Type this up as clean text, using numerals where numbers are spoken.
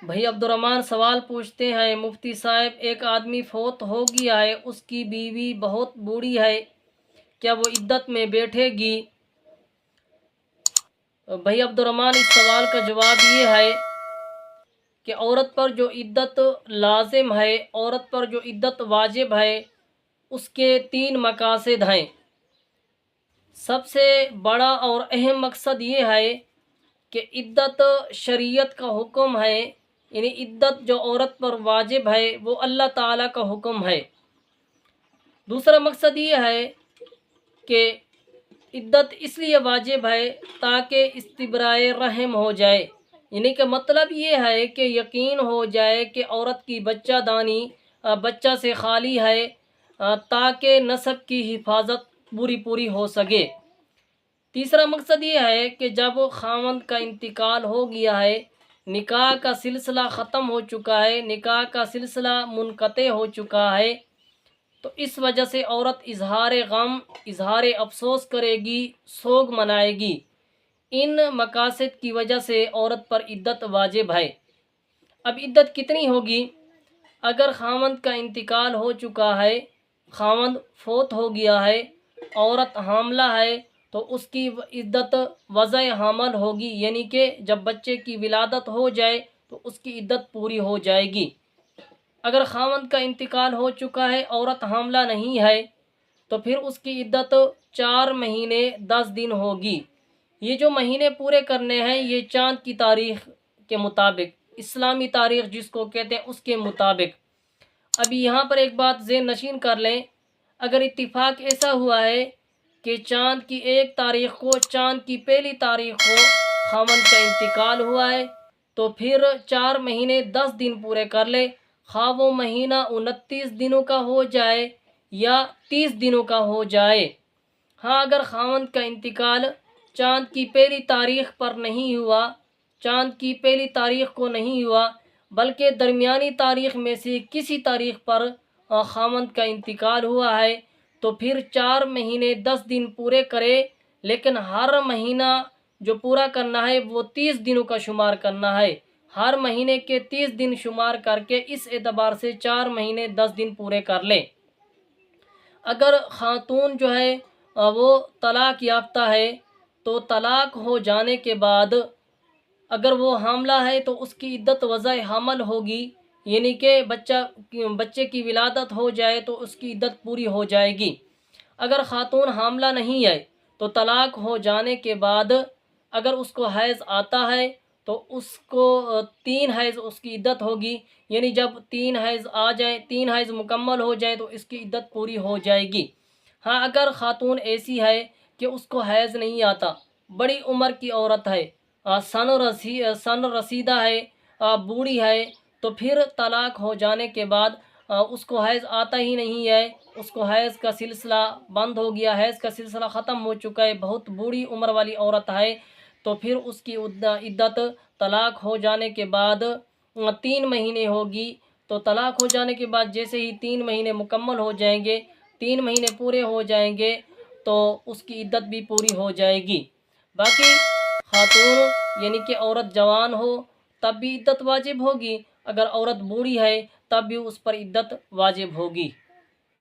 بھائی عبدالرحمن سوال پوچھتے ہیں، مفتی صاحب ایک آدمی فوت ہو گیا ہے، اس کی بیوی بہت بوڑھی ہے، کیا وہ عدت میں بیٹھے گی؟ بھائی عبدالرحمن اس سوال کا جواب یہ ہے کہ عورت پر جو عدت لازم ہے، عورت پر جو عدت واجب ہے، اس کے 3 مقاصد ہیں۔ سب سے بڑا اور اہم مقصد یہ ہے کہ عدت شریعت کا حکم ہے، یعنی عدت جو عورت پر واجب ہے وہ اللہ تعالیٰ کا حکم ہے۔ دوسرا مقصد یہ ہے کہ عدت اس لیے واجب ہے تاکہ استبراء رحم ہو جائے، یعنی کہ مطلب یہ ہے کہ یقین ہو جائے کہ عورت کی بچہ دانی بچہ سے خالی ہے، تاکہ نسب کی حفاظت پوری ہو سکے۔ تیسرا مقصد یہ ہے کہ جب خاوند کا انتقال ہو گیا ہے، نکاح کا سلسلہ ختم ہو چکا ہے، نکاح کا سلسلہ منقطع ہو چکا ہے، تو اس وجہ سے عورت اظہار غم، اظہار افسوس کرے گی، سوگ منائے گی۔ ان مقاصد کی وجہ سے عورت پر عدت واجب ہے۔ اب عدت کتنی ہوگی؟ اگر خاوند کا انتقال ہو چکا ہے، خاوند فوت ہو گیا ہے، عورت حاملہ ہے، تو اس کی عدت وضع حمل ہوگی، یعنی کہ جب بچے کی ولادت ہو جائے تو اس کی عدت پوری ہو جائے گی۔ اگر خاوند کا انتقال ہو چکا ہے، عورت حاملہ نہیں ہے، تو پھر اس کی عدت 4 مہینے 10 دن ہوگی۔ یہ جو مہینے پورے کرنے ہیں یہ چاند کی تاریخ کے مطابق، اسلامی تاریخ جس کو کہتے ہیں اس کے مطابق۔ ابھی یہاں پر ایک بات ذہن نشین کر لیں، اگر اتفاق ایسا ہوا ہے کہ چاند کی 1 تاریخ کو، چاند کی پہلی تاریخ کو خاوند کا انتقال ہوا ہے، تو پھر 4 مہینے 10 دن پورے کر لے، خواہ وہ مہینہ 29 دنوں کا ہو جائے یا 30 دنوں کا ہو جائے۔ ہاں اگر خاوند کا انتقال چاند کی پہلی تاریخ پر نہیں ہوا، چاند کی پہلی تاریخ کو نہیں ہوا، بلکہ درمیانی تاریخ میں سے کسی تاریخ پر خاوند کا انتقال ہوا ہے، تو پھر 4 مہینے 10 دن پورے کرے، لیکن ہر مہینہ جو پورا کرنا ہے وہ 30 دنوں کا شمار کرنا ہے۔ ہر مہینے کے 30 دن شمار کر کے اس اعتبار سے 4 مہینے 10 دن پورے کر لے۔ اگر خاتون جو ہے وہ طلاق یافتہ ہے، تو طلاق ہو جانے کے بعد اگر وہ حاملہ ہے تو اس کی عدت وضع حمل ہوگی، یعنی کہ بچے کی ولادت ہو جائے تو اس کی عدت پوری ہو جائے گی۔ اگر خاتون حاملہ نہیں ہے تو طلاق ہو جانے کے بعد اگر اس کو حیض آتا ہے تو اس کو 3 حیض اس کی عدت ہوگی، یعنی جب 3 حیض آ جائیں، 3 حیض مکمل ہو جائیں تو اس کی عدت پوری ہو جائے گی۔ ہاں اگر خاتون ایسی ہے کہ اس کو حیض نہیں آتا، بڑی عمر کی عورت ہے، سن رسیدہ ہے، بوڑھی ہے، تو پھر طلاق ہو جانے کے بعد اس کو حیض آتا ہی نہیں ہے، اس کو حیض کا سلسلہ بند ہو گیا، حیض کا سلسلہ ختم ہو چکا ہے، بہت بوڑھی عمر والی عورت ہے، تو پھر اس کی عدت طلاق ہو جانے کے بعد 3 مہینے ہوگی۔ تو طلاق ہو جانے کے بعد جیسے ہی 3 مہینے مکمل ہو جائیں گے، 3 مہینے پورے ہو جائیں گے تو اس کی عدت بھی پوری ہو جائے گی۔ باقی خاتون یعنی کہ عورت جوان ہو تب بھی عدت واجب ہوگی، اگر عورت بوڑھی ہے تب بھی اس پر عدت واجب ہوگی۔